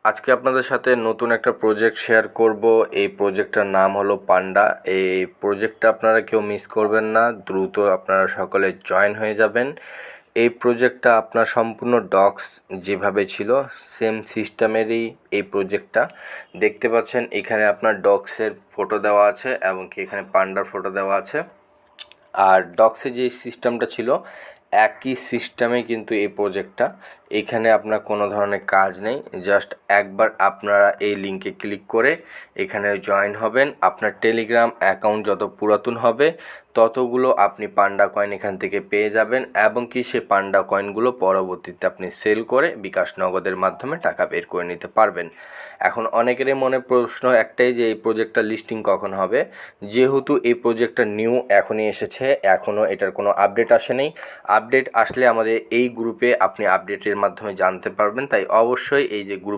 আজকে আপনাদের সাথে নতুন একটা প্রজেক্ট শেয়ার করব। এই প্রজেক্টটার নাম হলো পান্ডা। এই প্রজেক্টটা আপনারা কেউ মিস করবেন না, দ্রুত আপনারা সকলে জয়েন হয়ে যাবেন। এই প্রজেক্টটা আপনার সম্পূর্ণ ডক্স যেভাবে ছিল সেম সিস্টেমেরই এই প্রজেক্টটা। দেখতে পাচ্ছেন এখানে আপনার ডক্সের ফটো দেওয়া আছে এবং কি এখানে পান্ডার ফটো দেওয়া আছে। আর ডক্সে যে সিস্টেমটা ছিল একই সিস্টেমে কিন্তু এই প্রজেক্টটা। এখানে আপনার কোনো ধরনের কাজ নেই, জাস্ট একবার আপনারা এই লিঙ্কে ক্লিক করে এখানে জয়েন হবেন। আপনার টেলিগ্রাম অ্যাকাউন্ট যত পুরাতন হবে ততগুলো আপনি পান্ডা কয়েন এখান থেকে পেয়ে যাবেন এবং কি সে পান্ডা কয়েনগুলো পরবর্তীতে আপনি সেল করে বিকাশ নগদের মাধ্যমে টাকা বের করে নিতে পারবেন। এখন অনেকেরই মনে প্রশ্ন একটাই যে এই প্রজেক্টটা লিস্টিং কখন হবে। যেহেতু এই প্রজেক্টটা নিউ এখনই এসেছে, এখনও এটার কোনো আপডেট আসেনি। আপডেট আসলে আমাদের এই গ্রুপে আপনি আপডেটের মাধ্যমে জানতে পারবেন। তাই অবশ্যই এই যে গ্রুপ